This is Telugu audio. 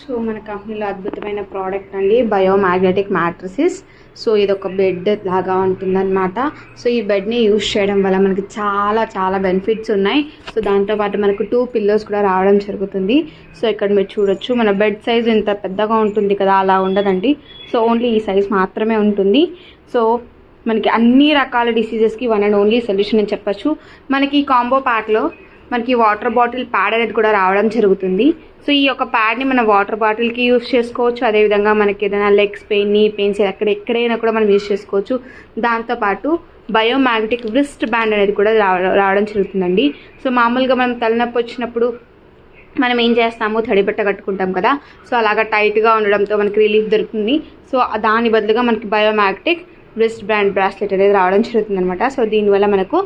సో మన కంపెనీలో అద్భుతమైన ప్రోడక్ట్ అండి బయోమాగ్నెటిక్ మ్యాట్రసెస్. సో ఇది ఒక బెడ్ లాగా ఉంటుందన్నమాట. సో ఈ బెడ్ని యూజ్ చేయడం వల్ల మనకి చాలా చాలా బెనిఫిట్స్ ఉన్నాయి. సో దాంతోపాటు మనకు 2 పిల్లోస్ కూడా రావడం జరుగుతుంది. సో ఇక్కడ మీరు చూడొచ్చు, మన బెడ్ సైజ్ ఇంత పెద్దగా ఉంటుంది కదా, అలా ఉండదండి. సో ఓన్లీ ఈ సైజ్ మాత్రమే ఉంటుంది. సో మనకి అన్ని రకాల డిసీజెస్కి వన్ అండ్ ఓన్లీ సొల్యూషన్ అని చెప్పచ్చు. మనకి కాంబో ప్యాక్లో మనకి వాటర్ బాటిల్ ప్యాడ్ అనేది కూడా రావడం జరుగుతుంది. సో ఈ యొక్క ప్యాడ్ని మనం వాటర్ బాటిల్కి యూజ్ చేసుకోవచ్చు. అదేవిధంగా మనకి ఏదైనా లెగ్స్ పెయిన్, నీ పెయిన్స్ ఎక్కడైనా కూడా మనం యూజ్ చేసుకోవచ్చు. దాంతోపాటు బయోమాగ్నెటిక్ రిస్ట్ బ్యాండ్ అనేది కూడా రావడం జరుగుతుందండి. సో మామూలుగా మనం తలనొప్పి వచ్చినప్పుడు మనం ఏం చేస్తాము, తడిబట్ట కట్టుకుంటాం కదా. సో అలాగా టైట్గా ఉండడంతో మనకి రిలీఫ్ దొరుకుతుంది. సో దాని బదులుగా మనకి బయోమాగ్నెటిక్ రిస్ట్ బ్యాండ్ బ్రాస్లెట్ అనేది రావడం జరుగుతుంది అనమాట. సో దీనివల్ల మనకు